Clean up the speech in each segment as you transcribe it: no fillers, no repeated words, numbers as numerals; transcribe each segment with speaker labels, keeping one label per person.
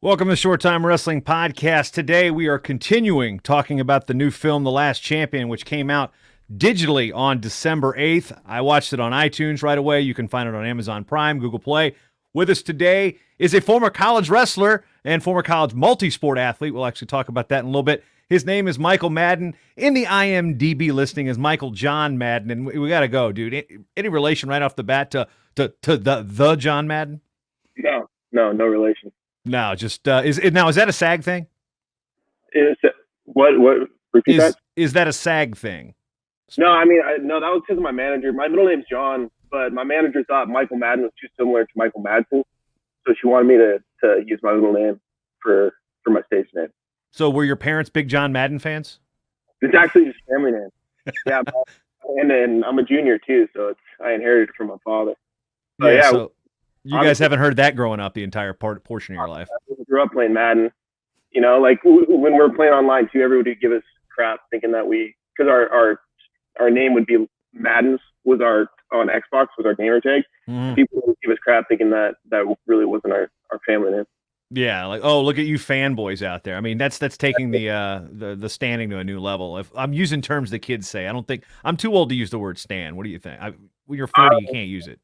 Speaker 1: Welcome to Short Time Wrestling Podcast. Today we are continuing talking about the new film, The Last Champion, which came out digitally on December 8th. I watched it on iTunes right away. You can find it on Amazon Prime, Google Play. With us today is a former college wrestler and former college multi-sport athlete. We'll actually talk about that in a little bit. His name is Michael Madden. In the IMDb listing is Michael John Madden. And we got to go, dude. Any relation right off the bat to the John Madden?
Speaker 2: No relation.
Speaker 1: No, just is that a SAG thing?
Speaker 2: What? Repeat that?
Speaker 1: Is that a SAG thing?
Speaker 2: No, that was because of my manager. My middle name's John, but my manager thought Michael Madden was too similar to Michael Madsen, so she wanted me to use my middle name for my stage name.
Speaker 1: So were your parents big John Madden fans?
Speaker 2: It's actually just family name. Yeah, and then I'm a junior too, so I inherited it from my father. But
Speaker 1: so you guys haven't heard that growing up the entire portion of your life.
Speaker 2: I grew up playing Madden. You know, like when we were playing online too, everybody would give us crap thinking that because our name would be Madden's on Xbox was our gamer tag. Mm-hmm. People would give us crap thinking that really wasn't our family name.
Speaker 1: Yeah, like, oh, look at you fanboys out there. I mean, that's taking the standing to a new level. If I'm using terms the kids say, I don't think I'm too old to use the word stan. What do you think? When you're 40, you can't use it.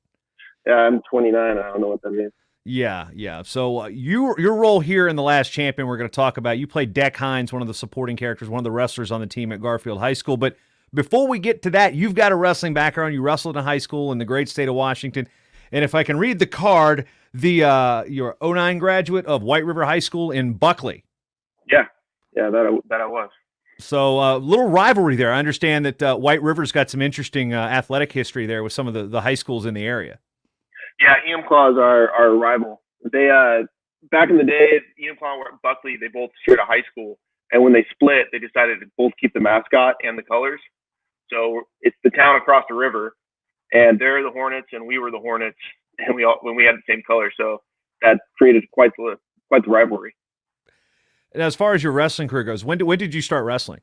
Speaker 2: Yeah, I'm 29. I don't know what that means.
Speaker 1: Yeah. So your role here in The Last Champion, we're going to talk about. You played Deck Hines, one of the supporting characters, one of the wrestlers on the team at Garfield High School. But before we get to that, you've got a wrestling background. You wrestled in high school in the great state of Washington. And if I can read the card, you're 09 graduate of White River High School in Buckley.
Speaker 2: Yeah, that I was.
Speaker 1: So little rivalry there. I understand that White River's got some interesting athletic history there with some of the high schools in the area.
Speaker 2: Yeah, Enumclaw is our rival. They back in the day, Enumclaw and Buckley, they both shared a high school, and when they split, they decided to both keep the mascot and the colors. So it's the town across the river, and they're the Hornets, and we were the Hornets, and when we had the same color, so that created quite the rivalry.
Speaker 1: And as far as your wrestling career goes, when did you start wrestling?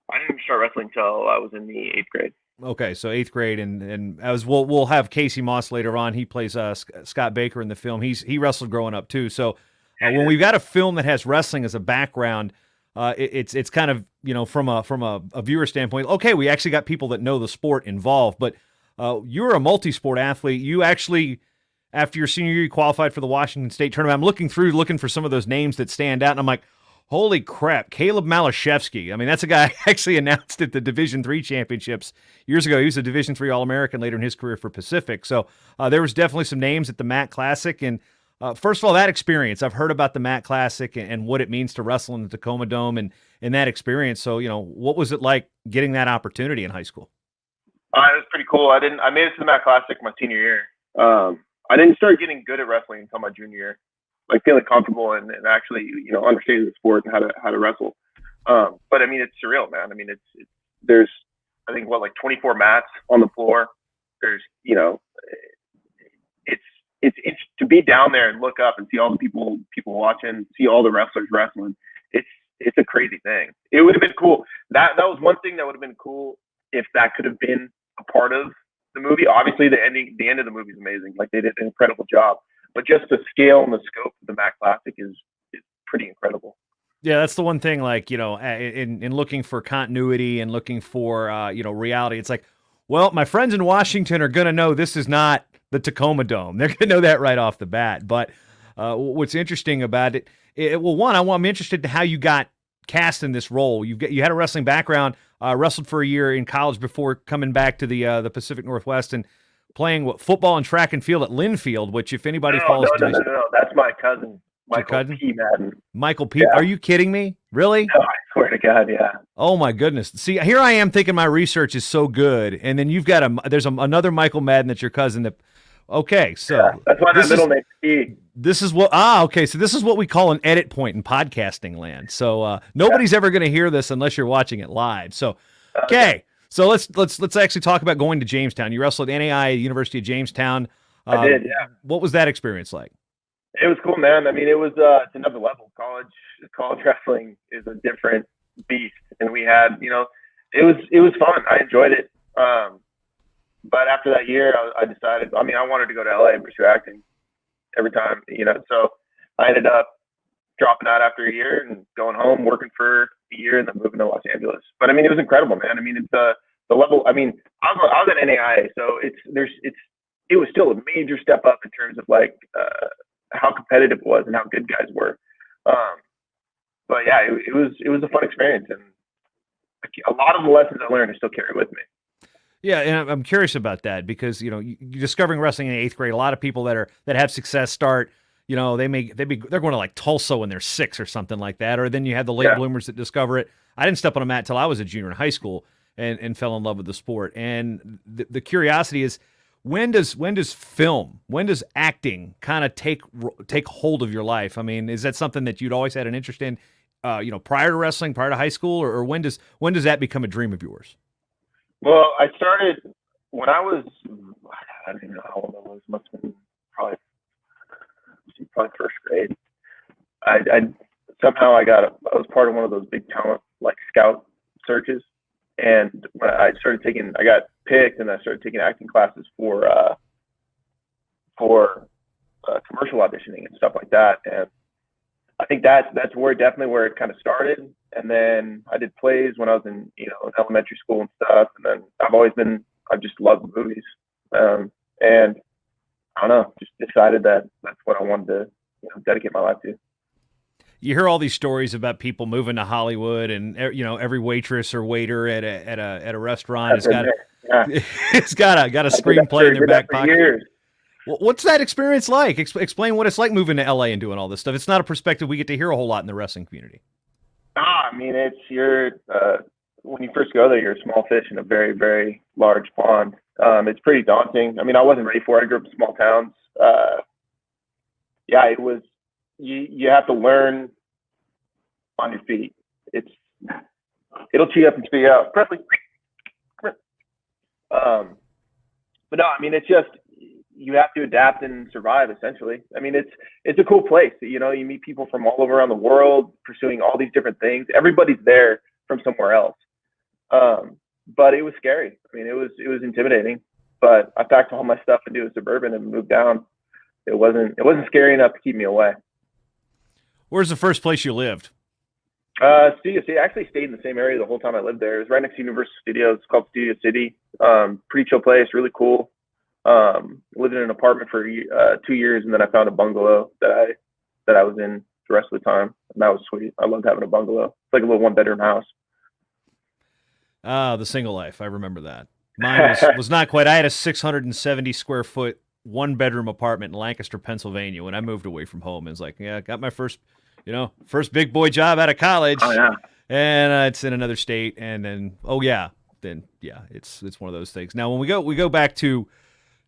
Speaker 2: I didn't start wrestling until I was in the 8th grade.
Speaker 1: Okay, so 8th grade, and as we'll have Casey Moss later on. He plays Scott Baker in the film. He wrestled growing up too. So when we've got a film that has wrestling as a background, it's kind of, you know, from a viewer standpoint. Okay, we actually got people that know the sport involved. But you're a multi-sport athlete. You actually, after your senior year, you qualified for the Washington State tournament. I'm looking for some of those names that stand out, and I'm like, holy crap, Caleb Malashevsky. I mean, that's a guy I actually announced at the Division III championships years ago. He was a Division III All-American later in his career for Pacific. So there was definitely some names at the MAC Classic. And first of all, that experience, I've heard about the MAC Classic and what it means to wrestle in the Tacoma Dome and that experience. So, you know, what was it like getting that opportunity in high school?
Speaker 2: It was pretty cool. I made it to the MAC Classic my senior year. I didn't start getting good at wrestling until my junior year. Like feeling comfortable and actually, you know, understanding the sport and how to wrestle. But I mean, it's surreal, man. I mean, there's I think like 24 mats on the floor. There's, you know, it's to be down there and look up and see all the people watching, see all the wrestlers wrestling. It's a crazy thing. It would have been cool. That was one thing that would have been cool if that could have been a part of the movie. Obviously, the end of the movie is amazing. Like, they did an incredible job. But just the scale and the scope of the MAC Classic is pretty incredible.
Speaker 1: Yeah, that's the one thing, like, you know, in looking for continuity and looking for, you know, reality, it's like, well, my friends in Washington are going to know this is not the Tacoma Dome. They're going to know that right off the bat. But what's interesting about it, I'm interested in how you got cast in this role. You had a wrestling background, wrestled for a year in college before coming back to the Pacific Northwest and playing football and track and field at Linfield, which if anybody follows...
Speaker 2: No. That's my cousin, Michael P. Madden.
Speaker 1: Michael P. Yeah. Are you kidding me? Really?
Speaker 2: No, I swear to God, yeah.
Speaker 1: Oh, my goodness. See, here I am thinking my research is so good, and then you've got another Michael Madden that's your cousin that... Okay, so...
Speaker 2: Yeah, that's why that middle name's P.
Speaker 1: This is what... okay, so this is what we call an edit point in podcasting land. So nobody's ever going to hear this unless you're watching it live. So, okay. So let's actually talk about going to Jamestown. You wrestled at NAI, University of Jamestown.
Speaker 2: I did, yeah.
Speaker 1: What was that experience like?
Speaker 2: It was cool, man. I mean, it was it's another level. College wrestling is a different beast, and we had, you know, it was fun. I enjoyed it. But after that year, I decided. I mean, I wanted to go to LA and pursue acting every time, you know. So I ended up dropping out after a year and going home, working for a year, and then moving to Los Angeles. But I mean, it was incredible, man. I mean, it's the level. I mean, I was at NAIA, so it was still a major step up in terms of like how competitive it was and how good guys were. But yeah, it was a fun experience, and a lot of the lessons I learned I still carry with me.
Speaker 1: Yeah, and I'm curious about that because you're discovering wrestling in the 8th grade. A lot of people that have success start, they're going to like Tulsa when they're 6 or something like that, or then you have the late bloomers that discover it. I didn't step on a mat until I was a junior in high school and fell in love with the sport. And the curiosity is, when does acting kind of take hold of your life? I mean, is that something that you'd always had an interest in, prior to wrestling, prior to high school, or when does that become a dream of yours?
Speaker 2: Well, I started when I was, I don't even know how old I was. Must have been probably first grade. I somehow I was part of one of those big talent like scout searches, and when I got picked, and I started taking acting classes for commercial auditioning and stuff like that. And I think that's definitely where it kind of started. And then I did plays when I was in elementary school and stuff. And then I've just loved movies. And I don't know, just decided that that's what I wanted to dedicate my life to.
Speaker 1: You hear all these stories about people moving to Hollywood, and every waitress or waiter at a restaurant has got it's got a screenplay in their back pocket.
Speaker 2: Years.
Speaker 1: Well, what's that experience like? Explain what it's like moving to LA and doing all this stuff. It's not a perspective we get to hear a whole lot in the wrestling community.
Speaker 2: I mean, when you first go there, you're a small fish in a very, very large pond. It's pretty daunting. I mean, I wasn't ready for it. I grew up in small towns. It was. You have to learn on your feet. It'll chew you up and spit you out. Presley. But no, I mean, it's just, you have to adapt and survive, essentially. I mean, it's a cool place. You meet people from all over around the world pursuing all these different things. Everybody's there from somewhere else. But it was scary. I mean, it was intimidating. But I packed all my stuff into a Suburban and moved down. It wasn't scary enough to keep me away.
Speaker 1: Where's the first place you lived?
Speaker 2: Studio City. I actually stayed in the same area the whole time I lived there. It was right next to Universal Studios. It's called Studio City. Pretty chill place, really cool. Lived in an apartment for 2 years, and then I found a bungalow that I was in the rest of the time, and that was sweet. I loved having a bungalow. It's like a little 1-bedroom house.
Speaker 1: The single life. I remember that. Mine was not quite. I had a 670 square foot 1-bedroom apartment in Lancaster, Pennsylvania when I moved away from home. It was like, I got my first big boy job out of college.
Speaker 2: Oh, yeah.
Speaker 1: And it's in another state. And then, it's one of those things. Now, when we go back to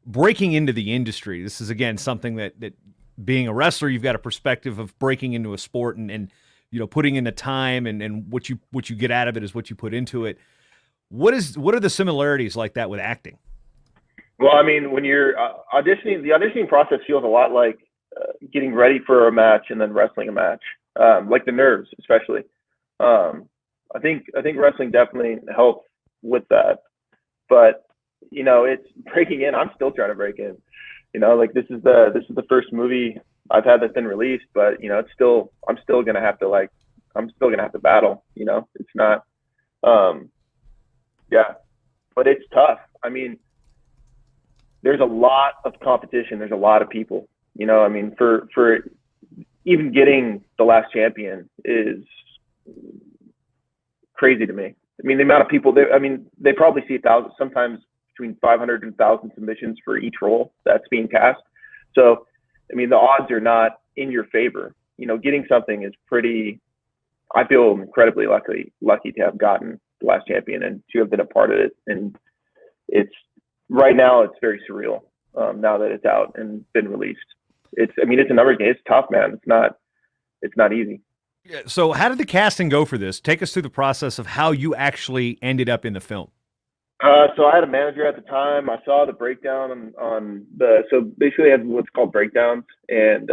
Speaker 1: breaking into the industry, this is, again, something that being a wrestler, you've got a perspective of breaking into a sport and putting in the time and what you get out of it is what you put into it. What are the similarities like that with acting?
Speaker 2: Well, I mean, when you're auditioning, the auditioning process feels a lot like getting ready for a match and then wrestling a match, like the nerves, especially. I think wrestling definitely helps with that. But it's breaking in. I'm still trying to break in. Like this is the first movie I've had that's been released, but I'm still gonna have to battle. It's not. But it's tough. I mean, there's a lot of competition. There's a lot of people, I mean, for even getting the last champion is crazy to me. I mean, the amount of people they probably see 1,000, sometimes between 500 and 1,000 submissions for each role that's being cast. So, I mean, the odds are not in your favor. Getting something is pretty, I feel incredibly lucky to have gotten the last champion and to have been a part of it. And right now it's very surreal now that it's out and been released. It's a numbers game. It's tough, man. It's not easy.
Speaker 1: Yeah, so how did the casting go for this? Take us through the process of how you actually ended up in the film.
Speaker 2: So I had a manager at the time. I saw the breakdown so basically I had what's called breakdowns, and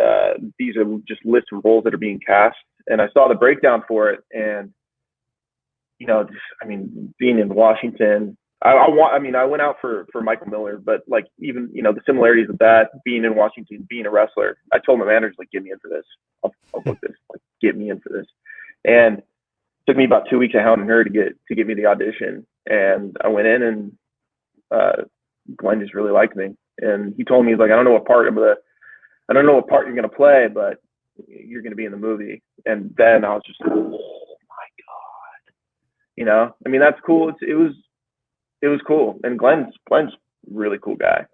Speaker 2: these are just lists of roles that are being cast. And I saw the breakdown for it, and being in Washington, I went out for Michael Miller, but like even the similarities of that, being in Washington, being a wrestler, I told my manager, like, get me in for this. I'll book this. Like, get me in for this. And it took me about 2 weeks of hounding her to get me the audition. And I went in, and Glenn just really liked me. And he told me, he's like, I don't know what part you're gonna play, but you're gonna be in the movie. And then I was just like, oh my God. You know, I mean, that's cool. It was cool. And Glenn's a really cool guy.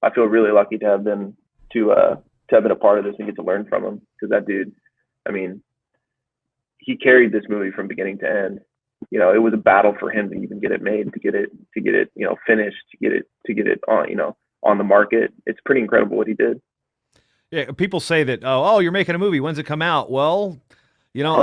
Speaker 2: I feel really lucky to have been a part of this and get to learn from him, because that dude, I mean, he carried this movie from beginning to end. You know, it was a battle for him to even get it made, to get it, you know, finished, to get it on, you know, on the market. It's pretty incredible what he did.
Speaker 1: Yeah, people say that, oh, you're making a movie. When's it come out? Well, you know,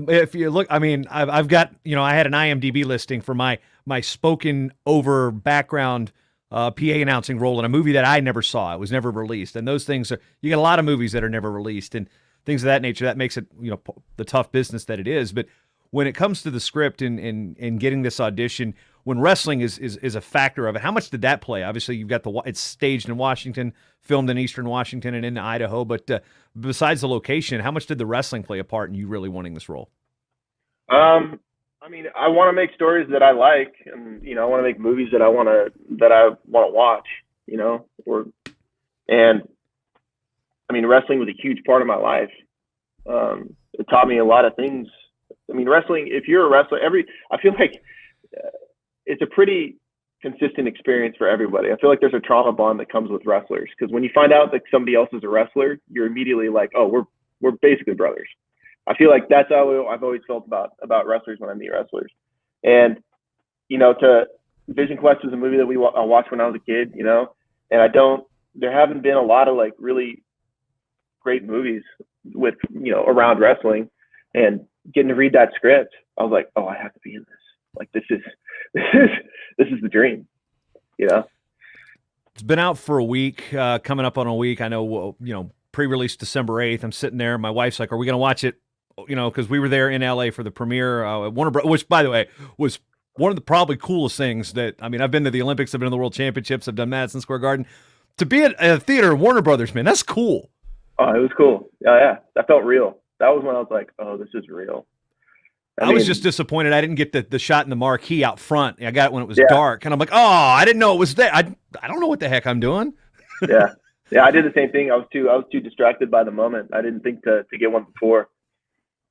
Speaker 1: if you look, I mean, I've got, you know, I had an IMDb listing for my spoken over background PA announcing role in a movie that I never saw. It was never released. And those things you get a lot of movies that are never released and things of that nature. That makes it, you know, the tough business that it is. But when it comes to the script and getting this audition, when wrestling is a factor of it, how much did that play? Obviously, you've got it's staged in Washington, filmed in Eastern Washington and in Idaho. But besides the location, how much did the wrestling play a part in you really wanting this role?
Speaker 2: I mean, I want to make stories that I like, and you know, I want to make movies that I want to watch. You know, and I mean, wrestling was a huge part of my life. It taught me a lot of things. I mean, wrestling. If you're a wrestler, I feel like it's a pretty consistent experience for everybody. I feel like there's a trauma bond that comes with wrestlers, because when you find out that somebody else is a wrestler, you're immediately like, oh, we're basically brothers. I feel like that's how I've always felt about wrestlers when I meet wrestlers. And, you know, Vision Quest was a movie that I watched when I was a kid, you know, and there haven't been a lot of like really great movies with, you know, around wrestling, and getting to read that script, I was like, oh, I have to be in this. Like, this is the dream, you know?
Speaker 1: It's been out for a week, coming up on a week. I know, you know, pre-release December 8th. I'm sitting there. My wife's like, are we going to watch it? You know, because we were there in LA for the premiere at Warner Bros., which, by the way, was one of the probably coolest things that, I mean, I've been to the Olympics, I've been to the World Championships, I've done Madison Square Garden. To be at a theater, Warner Brothers, man, that's cool.
Speaker 2: Oh, it was cool. Yeah. That felt real. That was when I was like, oh, this is real.
Speaker 1: I was just disappointed I didn't get the shot in the marquee out front. I got it when it was dark, and I'm like, oh, I didn't know it was there. I don't know what the heck I'm doing.
Speaker 2: Yeah, I did the same thing. I was too distracted by the moment. I didn't think to get one before.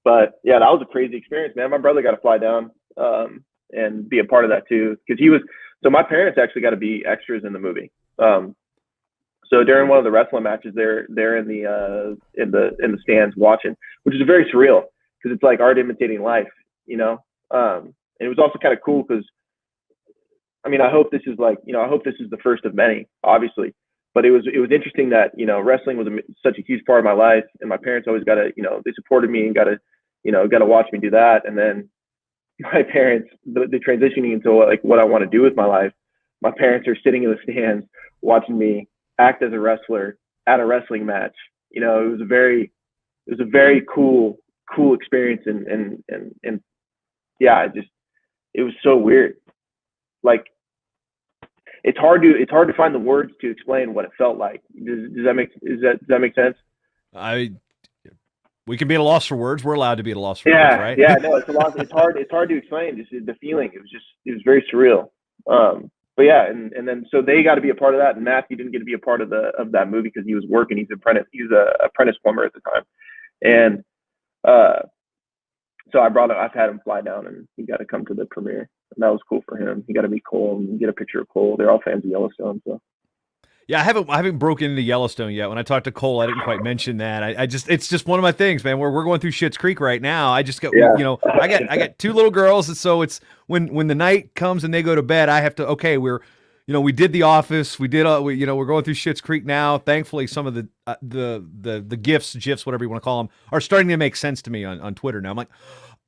Speaker 2: But yeah, that was a crazy experience, man. My brother got to fly down and be a part of that too, because so my parents actually got to be extras in the movie. So during one of the wrestling matches, they're in the stands watching, which is very surreal, because it's like art imitating life, you know. And it was also kind of cool because, I mean, I hope this is the first of many, obviously. But it was interesting that, you know, wrestling was such a huge part of my life, and my parents always got to, you know, they supported me and got to watch me do that. And then my parents, the transitioning into what I want to do with my life, my parents are sitting in the stands watching me act as a wrestler at a wrestling match. You know, it was a very cool experience, and yeah, it was so weird. Like, it's hard to find the words to explain what it felt like. Does that make sense?
Speaker 1: We can be at a loss for words. We're allowed to be at a loss for words, right?
Speaker 2: Yeah, no, it's a lot. It's hard to explain. Just the feeling. It was very surreal. But yeah, and then so they got to be a part of that, and Matthew didn't get to be a part of that movie because he was working. He's a apprentice plumber at the time, and so I've had him fly down, and he got to come to the premiere, and that was cool for him. He got to meet Cole and get a picture of Cole. They're all fans of Yellowstone, so.
Speaker 1: Yeah, I haven't broken into Yellowstone yet. When I talked to Cole, I didn't quite mention that. It's just one of my things, man. We're going through Schitt's Creek right now. I just got, you know, I got two little girls, and so it's when the night comes and they go to bed, I have to, okay, we did The Office, we're going through Schitt's Creek now. Thankfully, some of the GIFs, whatever you want to call them, are starting to make sense to me on Twitter now. I'm like,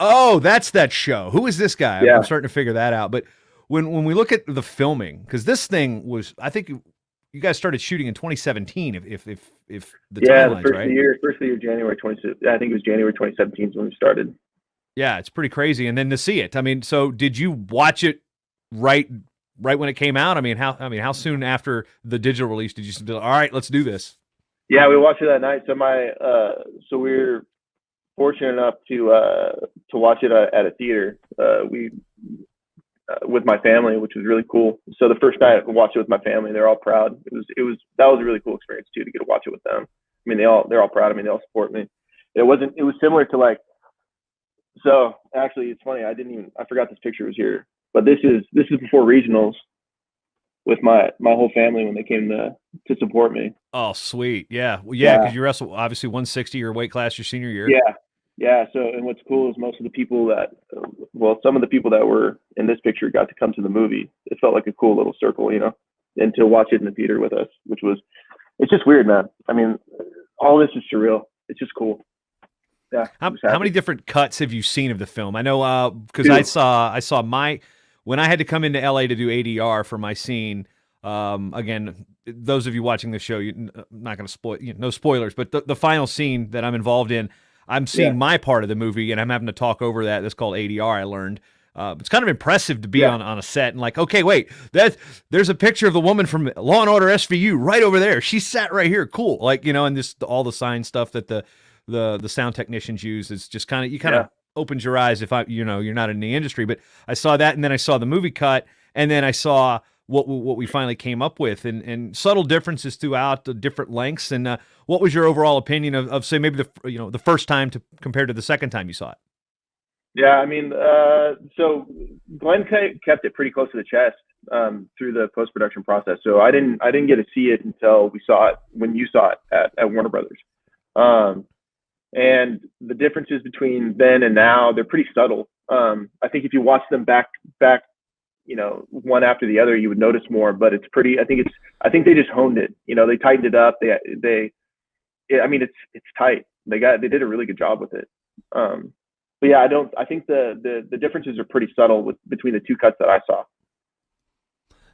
Speaker 1: oh, that's that show. Who is this guy? I'm starting to figure that out. But when we look at the filming, because this thing was, I think you guys started shooting in 2017, if the timeline's right.
Speaker 2: First of the year, January 2017. I think it was January 2017 is when we started.
Speaker 1: Yeah, it's pretty crazy. And then to see it, I mean, so did you watch it right when it came out? I mean, how soon after the digital release did you say, all right, let's do this?
Speaker 2: Yeah, we watched it that night. So fortunate enough to watch it at a theater. We with my family, which was really cool. So the first night I watched it with my family, they're all proud. That was a really cool experience too, to get to watch it with them. I mean, they're all proud of me. They all support me. It was similar to like, so actually it's funny. I forgot this picture was here, but this is before regionals with my whole family when they came to support me.
Speaker 1: Oh, sweet. Yeah. Well, yeah. Cause you wrestled obviously 160 your weight class your senior year.
Speaker 2: Yeah. Yeah. So, and what's cool is most of the people some of the people that were in this picture got to come to the movie. It felt like a cool little circle, and to watch it in the theater with us, it's just weird, man. I mean, all this is surreal. It's just cool. Yeah.
Speaker 1: How many different cuts have you seen of the film? I know, cause I saw when I had to come into LA to do ADR for my scene, again, those of you watching the show, I'm not going to spoil, no spoilers, but the final scene that I'm involved in, I'm seeing my part of the movie and I'm having to talk over that. That's called ADR. I learned. It's kind of impressive to be on a set and like, okay, wait, there's a picture of the woman from Law and Order SVU right over there. She sat right here. Cool. Like, and this, all the sign stuff that the sound technicians use is just kind of, opens your eyes if you're not in the industry. But I saw that, and then I saw the movie cut, and then I saw what we finally came up with, and subtle differences throughout the different lengths. And what was your overall opinion of say maybe the first time compared to the second time you saw it?
Speaker 2: Yeah, I mean, so Glenn kept it pretty close to the chest through the post-production process. So I didn't get to see it until we saw it when you saw it at Warner Brothers. And the differences between then and now, they're pretty subtle. I think if you watch them back, one after the other, you would notice more. But it's pretty. I think they just honed it. They tightened it up. It's tight. They did a really good job with it. But yeah, I think the differences are pretty subtle between the two cuts that I saw.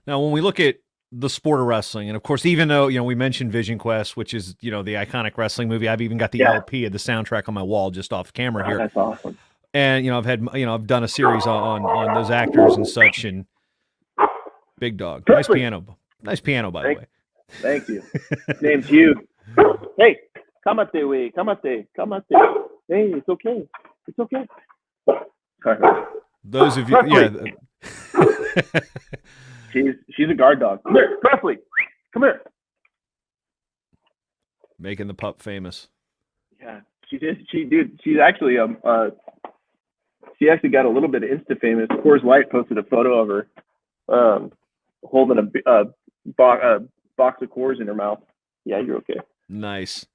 Speaker 1: Now, when we look at the sport of wrestling, and of course, even though we mentioned Vision Quest, which is the iconic wrestling movie, I've even got the LP of the soundtrack on my wall just off camera here.
Speaker 2: That's awesome.
Speaker 1: And I've done a series on those actors and such. And Big Dog, nice piano, by the way.
Speaker 2: Thank you. Name's Hugh. Hey, kamate. Hey, it's okay. It's okay. Sorry.
Speaker 1: Those of you,
Speaker 2: She's a guard dog. Come here, Presley. Come here.
Speaker 1: Making the pup famous.
Speaker 2: Yeah, she did. She's actually she actually got a little bit of Insta famous. Coors Light posted a photo of her holding a box of Coors in her mouth. Yeah, you're okay.
Speaker 1: Nice.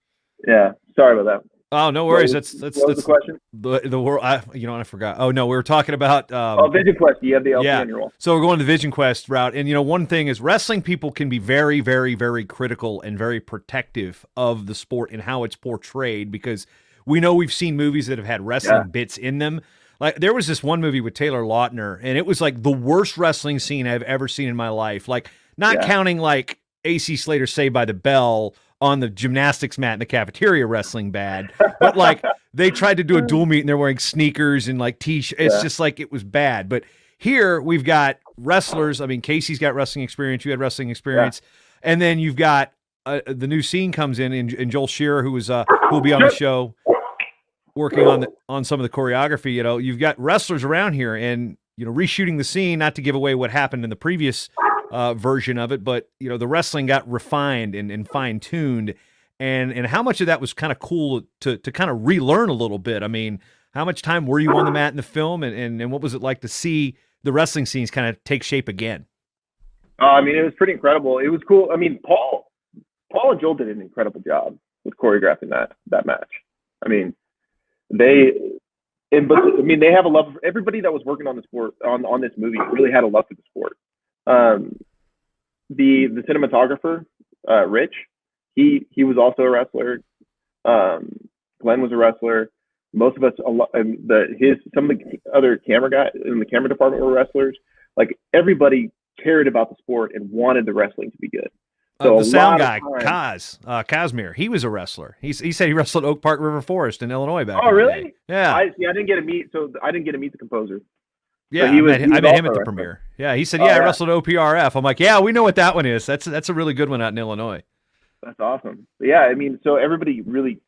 Speaker 2: Yeah, sorry about that.
Speaker 1: Oh, no worries. That's
Speaker 2: the question.
Speaker 1: The world. I forgot. Oh no, we were talking about
Speaker 2: Vision Quest. You have the LP on your wall.
Speaker 1: So we're going the Vision Quest route, and one thing is wrestling people can be very, very, very critical and very protective of the sport and how it's portrayed, because we've seen movies that have had wrestling bits in them. Like there was this one movie with Taylor Lautner, and it was like the worst wrestling scene I've ever seen in my life. Like not counting like AC Slater Saved by the Bell on the gymnastics mat in the cafeteria wrestling bad, but like they tried to do a dual meet and they're wearing sneakers and like t-shirts. It's just like, it was bad. But here we've got wrestlers. I mean, Casey's got wrestling experience. You had wrestling experience. And then you've got the new scene comes in and Joel Shearer, who will be on the show working on some of the choreography. You've got wrestlers around here and, reshooting the scene, not to give away what happened in the previous version of it, but the wrestling got refined and fine-tuned, and how much of that was kind of cool to kind of relearn a little bit. I mean, how much time were you on the mat in the film, and what was it like to see the wrestling scenes kind of take shape again?
Speaker 2: It was pretty incredible. It was cool. I mean, Paul and Joel did an incredible job with choreographing that match. I mean, they have a love for everybody that was working on the sport on this movie. Really had a love for the sport. The cinematographer, Rich, he was also a wrestler. Glenn was a wrestler. Most of us, some of the other camera guys in the camera department were wrestlers. Like everybody cared about the sport and wanted the wrestling to be good. So
Speaker 1: the sound guy, Kazmir, he was a wrestler. He said he wrestled Oak Park River Forest in Illinois back.
Speaker 2: Oh, really?
Speaker 1: Day. Yeah.
Speaker 2: I didn't get to meet the composer.
Speaker 1: Yeah,
Speaker 2: so
Speaker 1: I met him at the premiere. Yeah, he said, I wrestled OPRF. I'm like, yeah, we know what that one is. That's a really good one out in Illinois.
Speaker 2: That's awesome. But yeah, so everybody really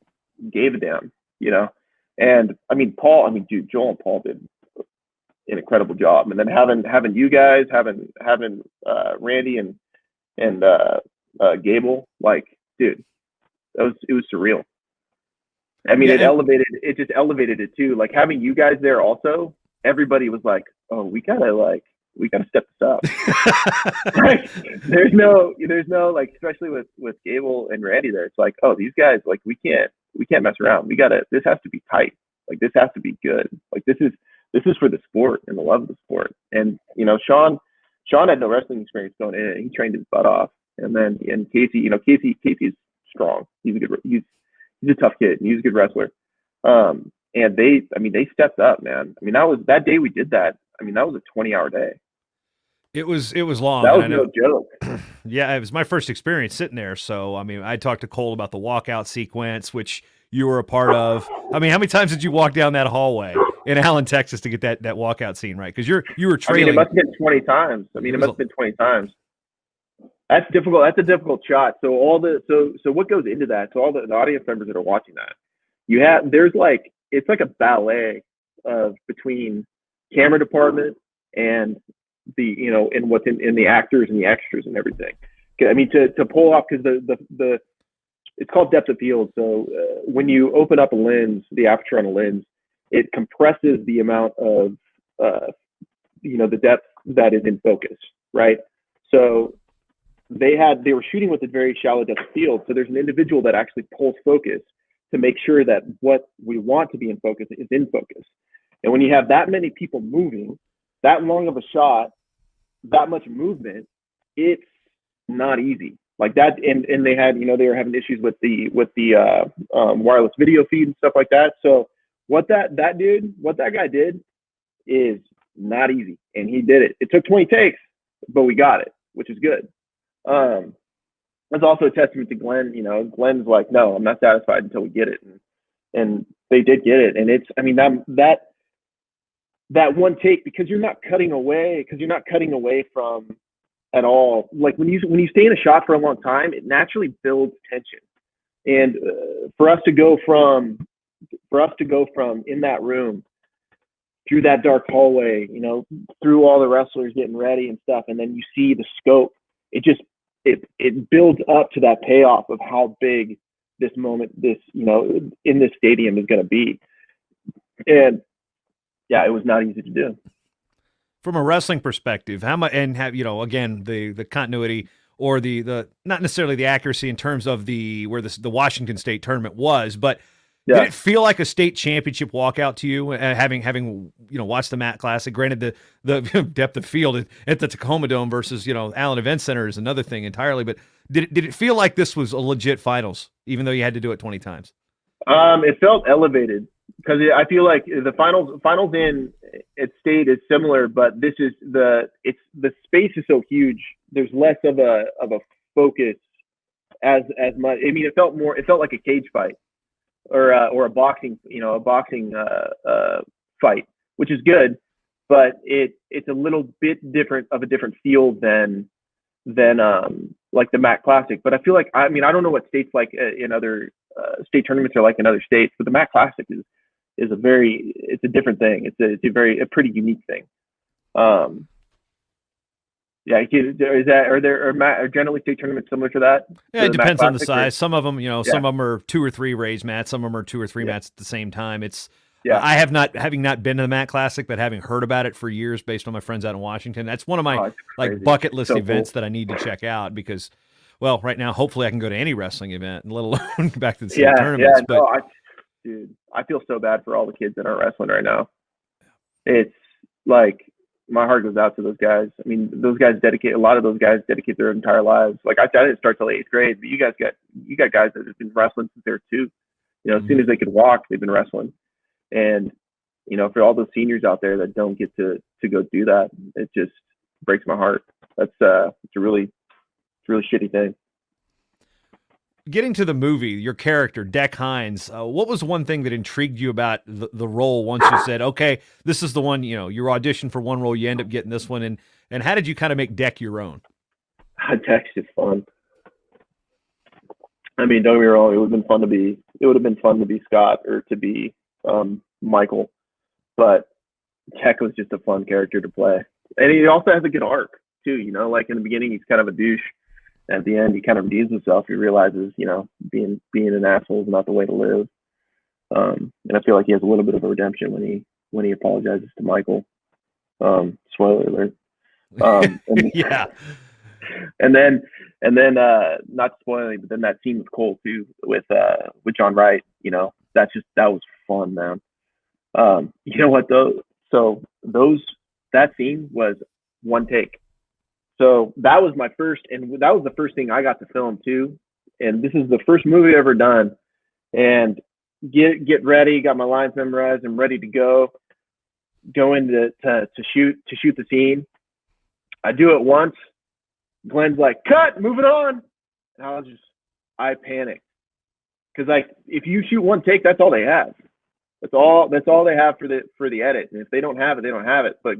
Speaker 2: gave a damn, And I mean, Paul, I mean, dude, Joel and Paul did an incredible job. And then having you guys, having Randy and Gable, like, dude, it was surreal. I mean,
Speaker 1: Yeah,
Speaker 2: it just elevated it too. Like having you guys there also, everybody was like, oh, we gotta step this up. Like, there's no like, especially with Gable and Randy there. It's like, oh, these guys, like, we can't mess around. This has to be tight. Like, this has to be good. Like, this is for the sport and the love of the sport. And Sean had no wrestling experience going in. He trained his butt off. And then Casey's strong. He's a tough kid. He's a good wrestler. And they stepped up, man. I mean, that day we did that. I mean, that was a 20-hour day.
Speaker 1: it was long.
Speaker 2: That was no joke.
Speaker 1: Yeah, it was my first experience sitting there. So, I mean, I talked to Cole about the walkout sequence, which you were a part of. I mean, how many times did you walk down that hallway in Allen, Texas to get that walkout scene right? Because you were trailing.
Speaker 2: I mean, it must have been 20 times. It must have been 20 times. That's difficult. That's a difficult shot. So what goes into that? So all the audience members that are watching that, it's like a ballet of between camera department and and what's in the actors and the extras and everything. I mean, to pull off, because the it's called depth of field. So when you open up a lens, the aperture on a lens, it compresses the amount of the depth that is in focus, right? So they were shooting with a very shallow depth of field. So there's an individual that actually pulls focus to make sure that what we want to be in focus is in focus. And when you have that many people moving, that long of a shot, that much movement, it's not easy. Like that, and they had, they were having issues with the wireless video feed and stuff like that. So what that guy did is not easy, and he did it. It took 20 takes, but we got it, which is good. That's also a testament to Glenn. Glenn's like, no, I'm not satisfied until we get it, and they did get it. And it's, I mean, that one take, because you're not cutting away from at all. Like when you stay in a shot for a long time, it naturally builds tension. And for us to go from in that room through that dark hallway, through all the wrestlers getting ready and stuff, and then you see the scope, it builds up to that payoff of how big this moment, in this stadium is going to be. And yeah, it was not easy to do.
Speaker 1: From a wrestling perspective, how much, and have, again, the continuity or the not necessarily the accuracy in terms of where the Washington State tournament was, but
Speaker 2: yeah.
Speaker 1: Did it feel like a state championship walkout to you, having watched the Matt Classic? Granted, the depth of field at the Tacoma Dome versus Allen Event Center is another thing entirely. But did it feel like this was a legit finals, even though you had to do it 20 times?
Speaker 2: It felt elevated, because I feel like the finals in at State is similar, but this is the space is so huge. There's less of a focus as much. I mean, it felt like a cage fight. Or a boxing fight, which is good, but it's a little bit different field than like the MAC Classic. But I feel like, I don't know what states like in other state tournaments are like in other states, but the MAC Classic is it's a different thing. It's a pretty unique thing. Yeah, are generally state tournaments similar to that?
Speaker 1: Yeah, it depends on the size. Some of them, some of them are 2 or 3 raised mats. Some of them are 2 or 3 mats at the same time. It's I have having not been to the Matt Classic, but having heard about it for years based on my friends out in Washington. That's one of my bucket list events that I need to check out, because, well, right now hopefully I can go to any wrestling event, let alone back to the state tournaments.
Speaker 2: Yeah, no, dude, I feel so bad for all the kids that are wrestling right now. It's like, my heart goes out to those guys. I mean, a lot of those guys dedicate their entire lives. Like I didn't start till 8th grade, but you got guys that have been wrestling since they were 2. As soon as they could walk, they've been wrestling. And, for all those seniors out there that don't get to go do that, it just breaks my heart. It's a really shitty thing.
Speaker 1: Getting to the movie, your character, Deck Hines, what was one thing that intrigued you about the role once you said, okay, this is the one, you auditioned for one role, you end up getting this one, and how did you kind of make Deck your own?
Speaker 2: Deck's just fun. I mean, don't get me wrong, it would have been fun to be Scott, or to be Michael, but Tech was just a fun character to play, and he also has a good arc too. Like in the beginning, he's kind of a douche. At the end, he kind of redeems himself. He realizes, being an asshole is not the way to live. And I feel like he has a little bit of a redemption when he apologizes to Michael. Spoiler alert.
Speaker 1: Yeah.
Speaker 2: And then not spoiling, but then that scene with Cole too, with John Wright. That was fun, man. You know what though? So that scene was one take. So that was my first, and that was the first thing I got to film too. And this is the first movie I've ever done. And get ready, got my lines memorized, I'm ready to go into to shoot the scene. I do it once. Glenn's like, cut, move it on. And I panicked. Because if you shoot one take, that's all they have. That's all they have for the edit. And if they don't have it, they don't have it. But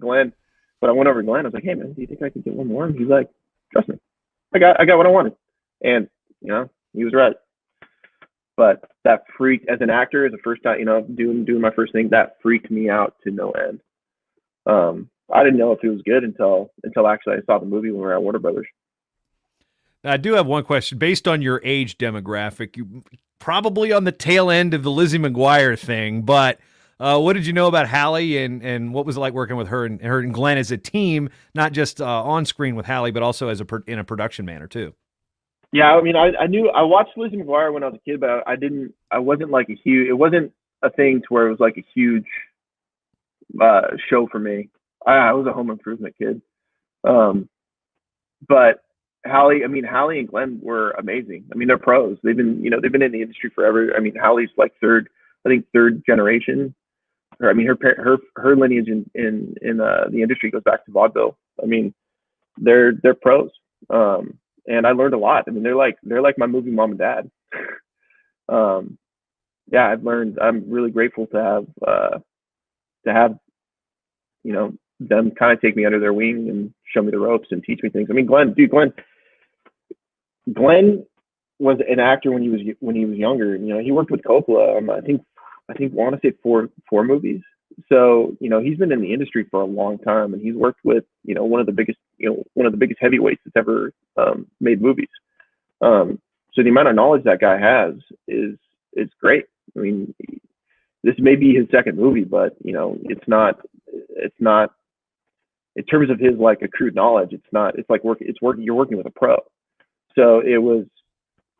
Speaker 2: I went over to Glenn. I was like, hey man, do you think I could get one more? And he's like, trust me, I got what I wanted. And he was right. But that freaked, as an actor, as a first time, doing my first thing, that freaked me out to no end. I didn't know if it was good until actually I saw the movie when we were at Warner Brothers.
Speaker 1: I do have one question. Based on your age demographic, you probably on the tail end of the Lizzie McGuire thing, but what did you know about Hallie, and what was it like working with her and Glenn as a team, not just on screen with Hallie, but also in a production manner too?
Speaker 2: Yeah, I mean, I watched Lizzie McGuire when I was a kid, but I wasn't like it wasn't a thing to where it was like a huge show for me. I was a Home Improvement kid. But Hallie and Glenn were amazing. I mean, they're pros. They've been in the industry forever. I mean, Hallie's like third generation. Her lineage in the industry goes back to vaudeville. I mean, they're pros. And I learned a lot. I mean, they're like my movie mom and dad. Yeah, I've learned. I'm really grateful to have them kind of take me under their wing and show me the ropes and teach me things. I mean, Glenn was an actor when he was younger. He worked with Coppola. I want to say four movies. So he's been in the industry for a long time, and he's worked with one of the biggest heavyweights that's ever made movies. So the amount of knowledge that guy has is great. I mean, this may be his second movie, but it's not in terms of his like accrued knowledge. It's you're working with a pro. So it was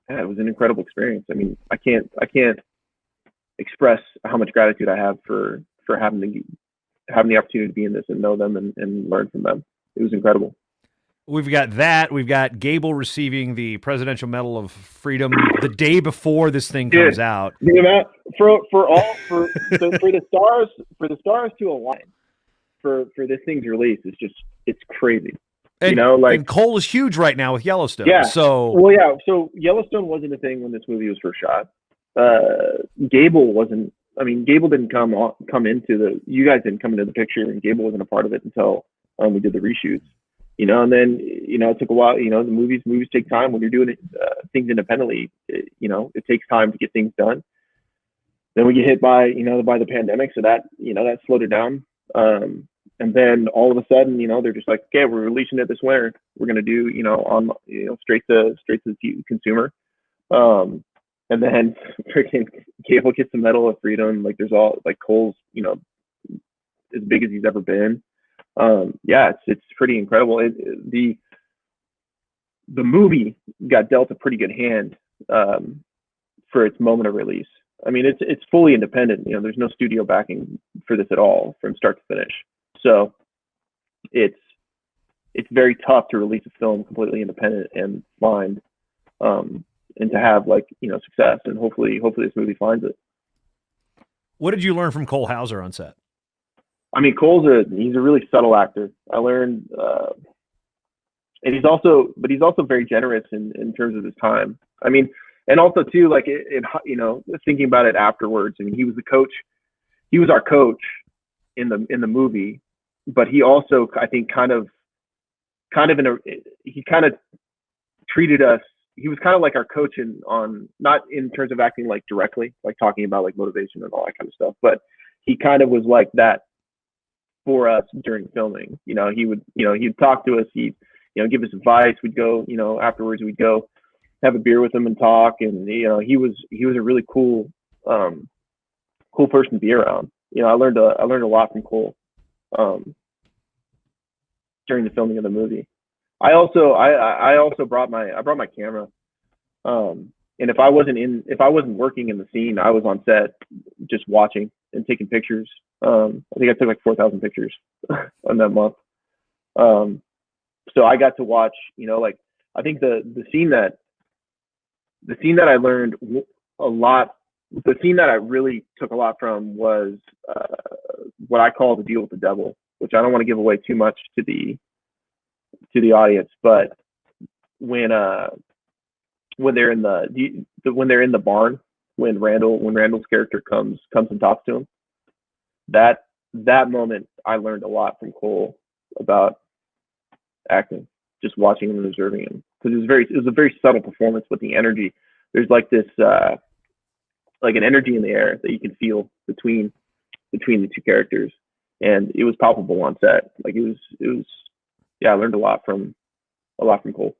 Speaker 2: an incredible experience. I mean, I can't express how much gratitude I have for having the opportunity to be in this and know them and learn from them. It was incredible.
Speaker 1: We've got that. We've got Gable receiving the Presidential Medal of Freedom the day before this thing comes out.
Speaker 2: The amount for the stars to align for this thing's release is just, it's crazy.
Speaker 1: And, and Cole is huge right now with Yellowstone.
Speaker 2: Yeah.
Speaker 1: So
Speaker 2: So Yellowstone wasn't a thing when this movie was first shot. Gable wasn't. I mean, Gable didn't come into you guys didn't come into the picture, and Gable wasn't a part of it until we did the reshoots. And then it took a while. The movies take time when you're doing things independently. It takes time to get things done. Then we get hit by the pandemic, so that that slowed it down. And then all of a sudden, they're just like, okay, we're releasing it this winter. We're gonna do on straight to the consumer. And then freaking Gable gets the Medal of Freedom. Like there's all like Cole's as big as he's ever been. It's pretty incredible. The movie got dealt a pretty good hand for its moment of release. I mean, it's fully independent. There's no studio backing for this at all from start to finish. So it's very tough to release a film completely independent and blind, and to have success. And hopefully this movie finds it.
Speaker 1: What did you learn from Cole Hauser on set?
Speaker 2: I mean, he's a really subtle actor. I learned, and he's also very generous in terms of his time. I mean, and also too, like thinking about it afterwards. I mean, he was the coach. He was our coach in the movie, but he also, I think, he kind of treated us he was kind of like our coach on, not in terms of acting like directly, like talking about like motivation and all that kind of stuff, but he kind of was like that for us during filming. He'd talk to us, he'd give us advice. We'd go, afterwards we'd go have a beer with him and talk, and he was a really cool person to be around. I learned a lot from Cole during the filming of the movie. I also brought my camera. And if I wasn't working in the scene, I was on set just watching and taking pictures. I think I took like 4,000 pictures on that month. So I got to watch, I think the scene that I learned a lot, the scene that I really took a lot from was what I call the deal with the devil, which I don't want to give away too much to the audience, but when they're in the barn, when Randall's character comes and talks to him, that moment I learned a lot from Cole about acting, just watching him and observing him, because it was a very subtle performance, but the energy, there's like this like an energy in the air that you can feel between the two characters, and it was palpable on set. Like it was yeah, I learned a lot from Cole.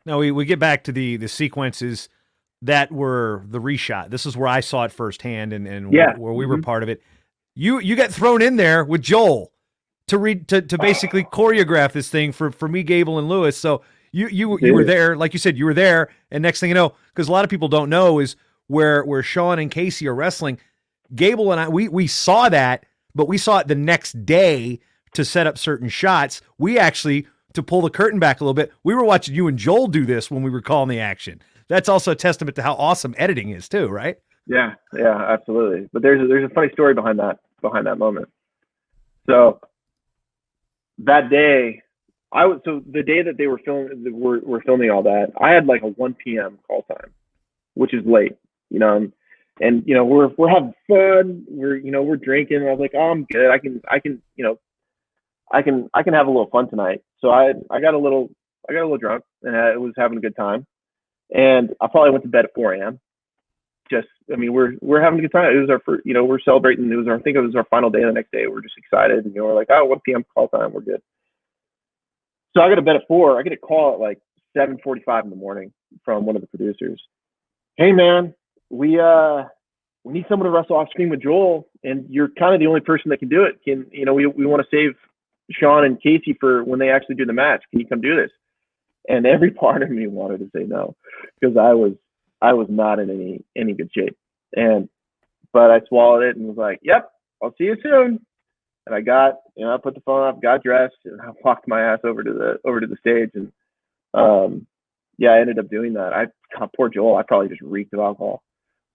Speaker 1: Now we get back to the sequences that were the reshot. This is where I saw it firsthand, and
Speaker 2: yeah,
Speaker 1: where we were part of it. You got thrown in there with Joel to basically choreograph this thing for me, Gable, and Lewis. So you were there, like you said, you were there, and next thing you know, because a lot of people don't know, is where Sean and Casey are wrestling. Gable and I, we saw that, but we saw it the next day to set up certain shots. We actually, to pull the curtain back a little bit, we were watching you and Joel do this when we were calling the action. That's also a testament to how awesome editing is too, right?
Speaker 2: Yeah, absolutely. But there's a funny story behind that moment. So that day, the day that they were filming all that, I had like a 1 p.m. call time, which is late, and we're having fun, we're drinking. I was like, oh, I'm good. I can have a little fun tonight. So I got a little drunk, and I was having a good time. And I probably went to bed at 4 a.m. We're having a good time. It was our first, we're celebrating. I think it was our final day the next day. We're just excited, and we're like, oh, 1 p.m. call time, we're good. So I go to bed at 4. I get a call at like 7:45 in the morning from one of the producers. Hey man, we need someone to wrestle off screen with Joel, and you're kind of the only person that can do it. We want to save Sean and Casey for when they actually do the match. Can you come do this? And every part of me wanted to say no, because I was not in any good shape. But I swallowed it and was like, yep, I'll see you soon. And I I put the phone up, got dressed, and I walked my ass over to the stage. And I ended up doing that. Poor Joel, I probably just reeked of alcohol,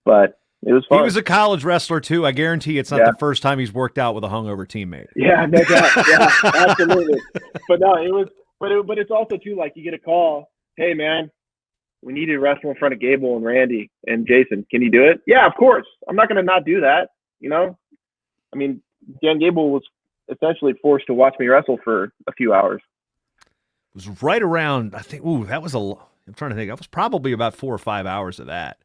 Speaker 2: but it was fun.
Speaker 1: He was a college wrestler too. I guarantee it's not the first time he's worked out with a hungover teammate.
Speaker 2: Yeah, no doubt. Yeah, absolutely. But no, it was. But it's also too, like, you get a call. Hey man, we need you to wrestle in front of Gable and Randy and Jason. Can you do it? Yeah, of course. I'm not going to not do that. I mean, Dan Gable was essentially forced to watch me wrestle for a few hours.
Speaker 1: It was right around, I think, I'm trying to think. That was probably about 4 or 5 hours of that.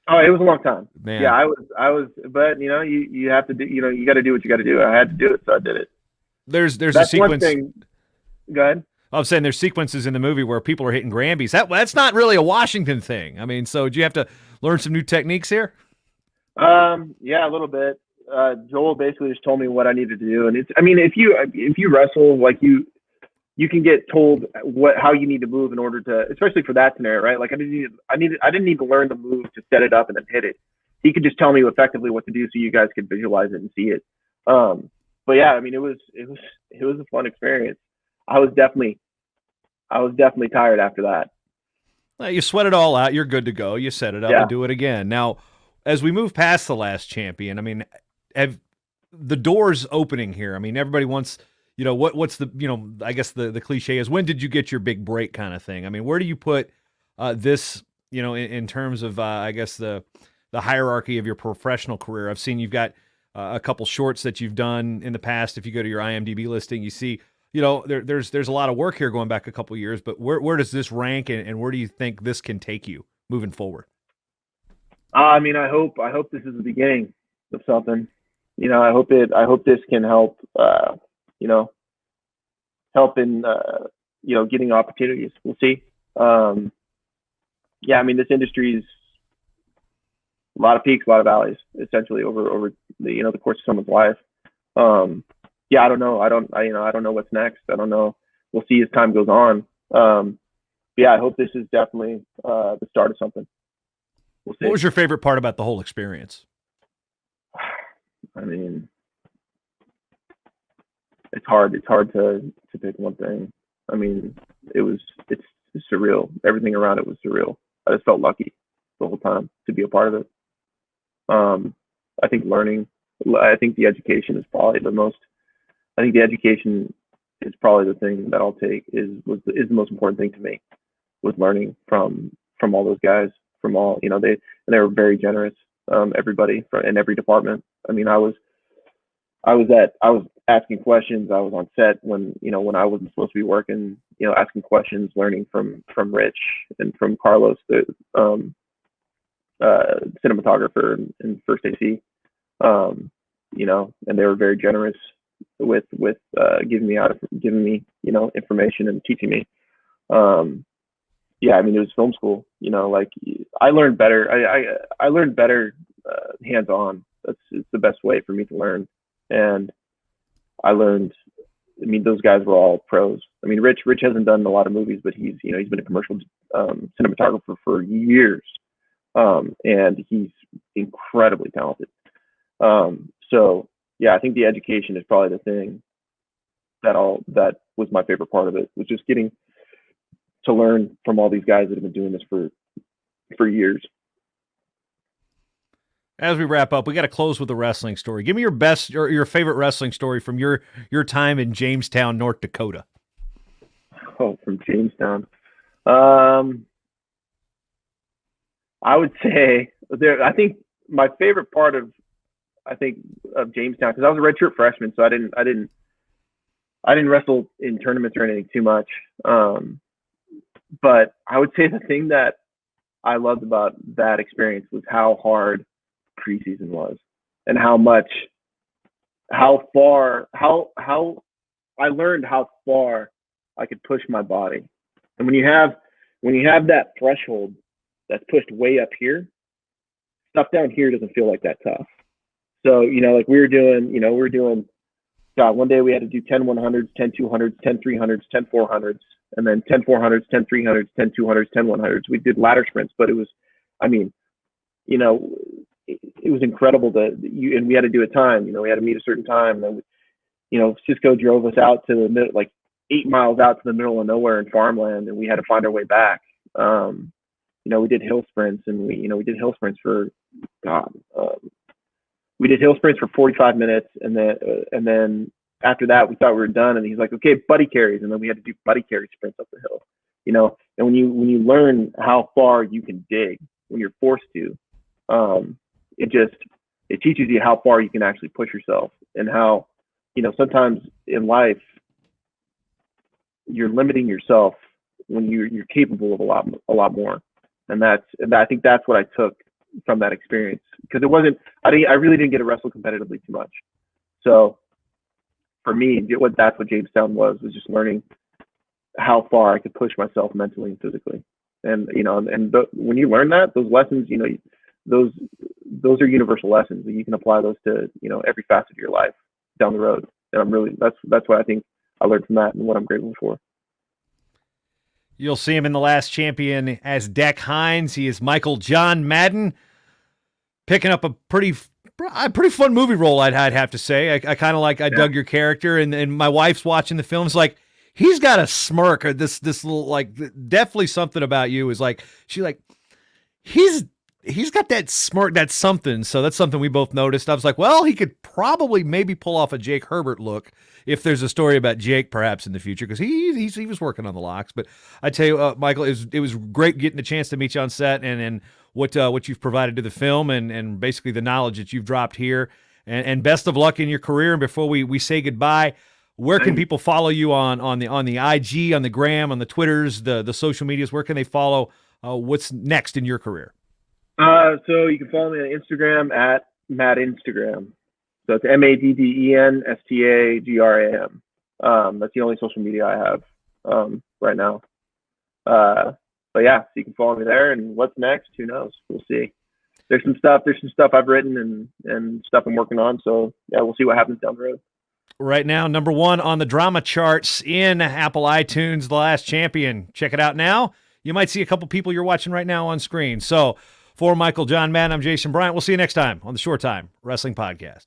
Speaker 2: Oh, it was a long time.
Speaker 1: Man.
Speaker 2: Yeah, I was, but you have to do, you got to do what you got to do. I had to do it, so I did it.
Speaker 1: There's a sequence.
Speaker 2: One thing. Go ahead.
Speaker 1: I'm saying there's sequences in the movie where people are hitting Granbys. That's not really a Washington thing. I mean, so do you have to learn some new techniques here?
Speaker 2: Yeah, a little bit. Joel basically just told me what I needed to do, and if you wrestle, like you can get told how you need to move in order to, especially for that scenario, right? Like I didn't need to learn the move to set it up and then hit it. He could just tell me effectively what to do, so you guys could visualize it and see it. But yeah, I mean, it was a fun experience. I was definitely tired after that.
Speaker 1: Well, you sweat it all out. You're good to go. You set it up and do it again. Now, as we move past The Last Champion, I mean, have the doors opening here? I mean, everybody wants, what's the, I guess the cliche is, when did you get your big break kind of thing? I mean, where do you put this, in terms of, I guess, the hierarchy of your professional career? I've seen you've got a couple shorts that you've done in the past. If you go to your IMDb listing, you see, there's a lot of work here going back a couple years, but where does this rank, and where do you think this can take you moving forward?
Speaker 2: I mean, I hope this is the beginning of something. I hope this can help. Help in getting opportunities. We'll see. Yeah, I mean, this industry is a lot of peaks, a lot of valleys, essentially over the course of someone's life. Yeah, I don't know. I don't know what's next. I don't know. We'll see as time goes on. Yeah, I hope this is definitely the start of something. We'll see.
Speaker 1: What was your favorite part about the whole experience?
Speaker 2: I mean, it's hard to pick one thing. I mean, it's surreal. Everything around it was surreal. I just felt lucky the whole time to be a part of it. I think the education is probably the most. I think the education is probably the thing that I'll take is the most important thing to me, was learning from all those guys, from all they were very generous. Everybody in every department. I mean, I was asking questions. I was on set when I wasn't supposed to be working. Asking questions, learning from Rich and from Carlos, the cinematographer in First AC. And they were very generous with giving me information and teaching me. Yeah, I mean, it was film school. Like I learned better. I learned better hands on. It's the best way for me to learn. And I learned. I mean, those guys were all pros. I mean, Rich hasn't done a lot of movies, but he's been a commercial cinematographer for years, and he's incredibly talented. So yeah, I think the education is probably the thing that was my favorite part of it, was just getting to learn from all these guys that have been doing this for years.
Speaker 1: As we wrap up, we got to close with a wrestling story. Give me your best or your favorite wrestling story from your time in Jamestown, North Dakota.
Speaker 2: Oh, from Jamestown. I would say I think my favorite part of Jamestown, because I was a redshirt freshman, so I didn't wrestle in tournaments or anything too much. But I would say the thing that I loved about that experience was how hard preseason was, and how I learned how far I could push my body. And when you have that threshold that's pushed way up here, stuff down here doesn't feel like that tough. So, like we were doing, God, one day we had to do 10 100s, 10 200s, 10 300s, 10 400s, and then 10 400s, 10 300s, 10 200s, 10 100s. We did ladder sprints, but it was, I mean, it was incredible and we had to do a time, we had to meet a certain time. And then, Cisco drove us out to the middle, like 8 miles out to the middle of nowhere in farmland, and we had to find our way back. We did hill sprints, and we did hill sprints for, God, we did hill sprints for 45 minutes. And then after that, we thought we were done. And he's like, okay, buddy carries. And then we had to do buddy carry sprints up the hill, and when you learn how far you can dig when you're forced to, it teaches you how far you can actually push yourself, and how, sometimes in life you're limiting yourself when you're capable of a lot more. And I think that's what I took from that experience, because I really didn't get to wrestle competitively too much. So for me, that's what Jamestown was just learning how far I could push myself mentally and physically. And, when you learn that, those lessons, those are universal lessons, and you can apply those to, every facet of your life down the road. And that's what I think I learned from that, and what I'm grateful for.
Speaker 1: You'll see him in The Last Champion as Deck Hines. He is Michael John Madden, picking up a pretty fun movie role, I'd have to say. I kind of I dug your character, and my wife's watching the film. It's like, he's got a smirk, or this little, definitely something about you is he's got that smirk, that's something. So that's something we both noticed. I was like, well, he could probably maybe pull off a Jake Herbert look if there's a story about Jake perhaps in the future, because he was working on the locks. But I tell you, Michael, it was great getting a chance to meet you on set, and what you've provided to the film, and basically the knowledge that you've dropped here. And best of luck in your career. And before we say goodbye, Where can
Speaker 2: Thanks.
Speaker 1: people follow you on the IG, on the gram, on the Twitters, the social medias? Where can they follow what's next in your career?
Speaker 2: So you can follow me on Instagram at MaddInstagram. So it's MaddEnstagram. That's the only social media I have right now. But yeah, so you can follow me there. And what's next? Who knows? We'll see. There's some stuff I've written and stuff I'm working on. So yeah, we'll see what happens down the road.
Speaker 1: Right now, number 1 on the drama charts in Apple iTunes, The Last Champion. Check it out now. You might see a couple people you're watching right now on screen. So for Michael John Madden, I'm Jason Bryant. We'll see you next time on the Short Time Wrestling Podcast.